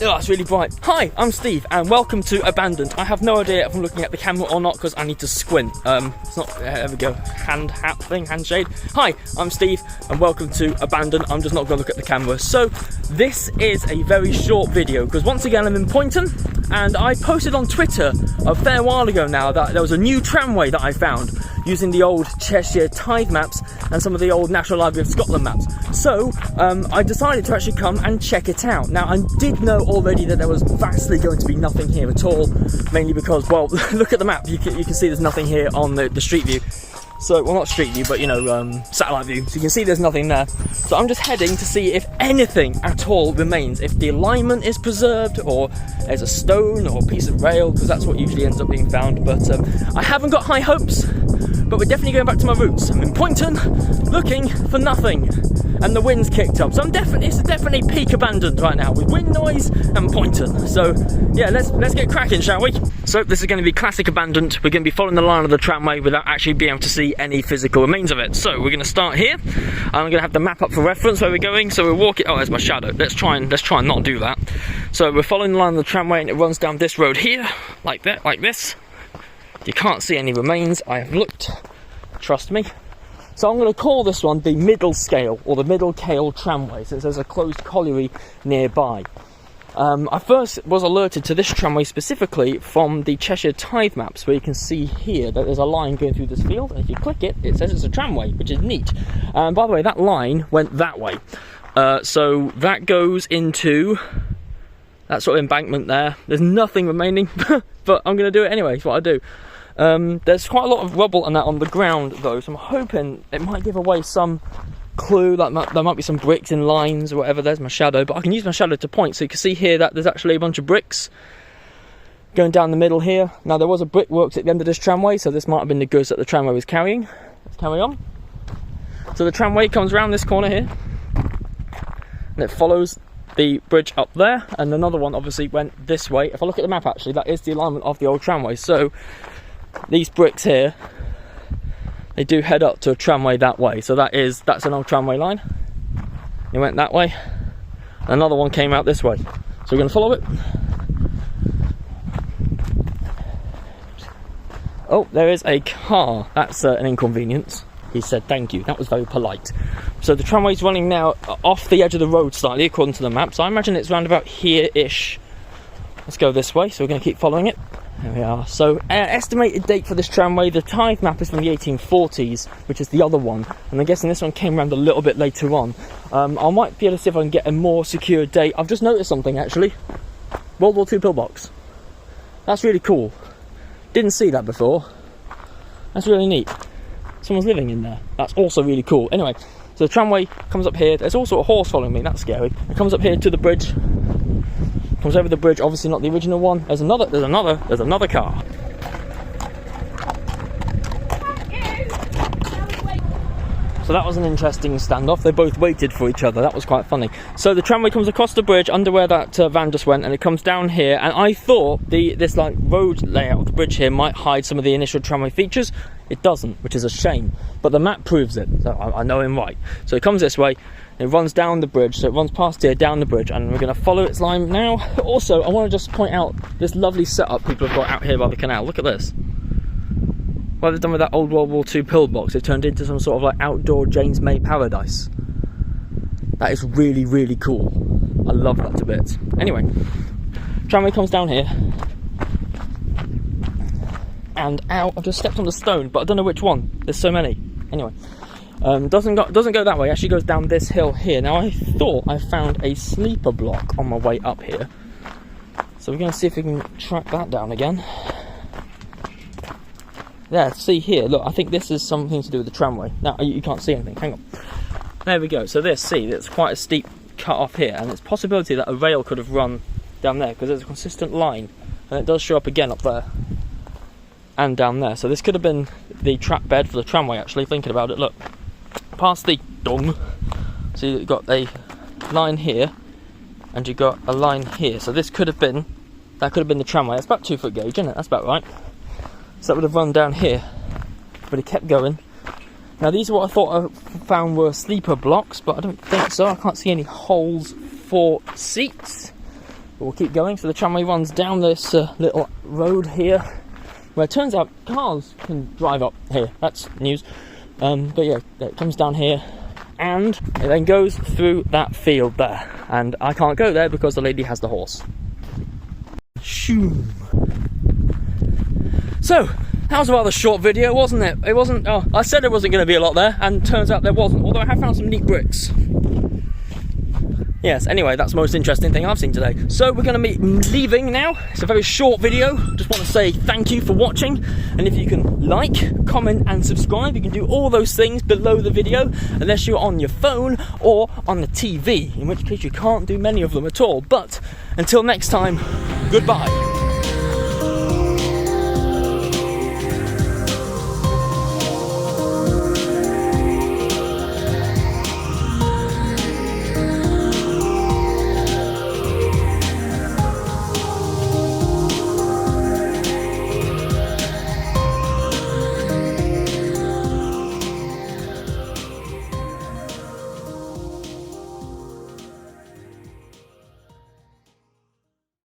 Oh, it's really bright. Hi, I'm Steve, and welcome to Abandoned. I have no idea if I'm looking at the camera or not because I need to squint. It's not. There we go. Handshade. Hi, I'm Steve, and welcome to Abandoned. I'm just not going to look at the camera. So, this is a very short video because once again I'm in Poynton, and I posted on Twitter a fair while ago now that there was a new tramway that I found using the old Cheshire tide maps and some of the old National Library of Scotland maps. So I decided to actually come and check it out. Now, I did know already that there was vastly going to be nothing here at all, mainly because, well, look at the map, you can see there's nothing here on the street view. So, well, not street view, but, you know, satellite view. So you can see there's nothing there. So I'm just heading to see if anything at all remains, if the alignment is preserved, or there's a stone or a piece of rail, because that's what usually ends up being found. But I haven't got high hopes, but we're definitely going back to my roots. I'm in Poynton, looking for nothing, and the wind's kicked up. So it's definitely peak abandoned right now, with wind noise and Poynton. So yeah, let's get cracking, shall we? So this is going to be classic abandoned. We're going to be following the line of the tramway without actually being able to see any physical remains of it. So we're going to start here. I'm going to have the map up for reference where we're going. So we're walking. Oh, there's my shadow. Let's try and not do that. So we're following the line of the tramway, and it runs down this road here, like that, like this. You can't see any remains. I have looked. Trust me. So I'm going to call this one the Middlecale, or the Middlecale Tramway, since there's a closed colliery nearby. I first was alerted to this tramway specifically from the Cheshire tide maps, where you can see here that there's a line going through this field, and if you click it, it says it's a tramway, which is neat. By the way, that line went that way. So that goes into that sort of embankment there. There's nothing remaining, but I'm going to do it anyway, it's what I do. There's quite a lot of rubble and that on the ground though, so I'm hoping it might give away some clue, like there might be some bricks in lines or whatever. There's my shadow, but I can use my shadow to point, so you can see here that there's actually a bunch of bricks going down the middle here. Now there was a brickworks at the end of this tramway, so this might have been the goods that the tramway was carrying. Let's carry on. So the tramway comes around this corner here, and it follows the bridge up there, and another one obviously went this way. If I look at the map, actually, that is the alignment of the old tramway. So these bricks here, they do head up to a tramway that way. So that's an old tramway line. It went that way. Another one came out this way. So we're going to follow it. Oh, there is a car. That's an inconvenience. He said thank you. That was very polite. So the tramway's running now off the edge of the road slightly, according to the map. So I imagine it's round about here-ish. Let's go this way. So we're going to keep following it. There we are. So estimated date for this tramway, the tide map is from the 1840s, which is the other one, and I'm guessing this one came around a little bit later on. I might be able to see if I can get a more secure date. I've just noticed something actually. World War II pillbox. That's really cool. Didn't see that before. That's really neat. Someone's living in there. That's also really cool. Anyway, so the tramway comes up here. There's also a horse following me. That's scary. It comes up here to the bridge. Comes over the bridge, obviously not the original one. There's another car. So that was an interesting standoff. They both waited for each other. That was quite funny. So the tramway comes across the bridge under where that van just went, and it comes down here. And I thought this like road layout of the bridge here might hide some of the initial tramway features. It doesn't, which is a shame. But the map proves it, so I know him right. So it comes this way. It runs down the bridge, so it runs past here, down the bridge, and we're going to follow its line now. Also, I want to just point out this lovely setup people have got out here by the canal. Look at this. What they've done with that old World War II pillbox, it turned into some sort of like outdoor James May paradise. That is really, really cool. I love that to bits. Anyway, tramway comes down here. And ow, I've just stepped on the stone, but I don't know which one. There's so many. Anyway. Doesn't go that way, actually goes down this hill here. Now I thought I found a sleeper block on my way up here, so we're going to see if we can track that down again. Yeah, see here, look, I think this is something to do with the tramway. Now you can't see anything, hang on. There we go, so it's quite a steep cut off here, and it's a possibility that a rail could have run down there, because there's a consistent line, and it does show up again up there and down there. So this could have been the track bed for the tramway, actually, thinking about it. Look, past the dung, so you've got a line here and you've got a line here, so that could have been the tramway. It's about 2 foot gauge, isn't it? That's about right. So that would have run down here, but it kept going. Now these are what I thought I found were sleeper blocks, but I don't think so. I can't see any holes for seats. But we'll keep going. So the tramway runs down this little road here, where it turns out cars can drive up here. That's news. But yeah, it comes down here, and it then goes through that field there. And I can't go there because the lady has the horse. Shoo. So, that was a rather short video, wasn't it? It wasn't, oh, I said there wasn't going to be a lot there, and turns out there wasn't, although I have found some neat bricks. Yes, anyway, that's the most interesting thing I've seen today. So we're going to be leaving now. It's a very short video. Just want to say thank you for watching, and if you can like, comment and subscribe, you can do all those things below the video, unless you're on your phone or on the TV, in which case you can't do many of them at all. But until next time, goodbye.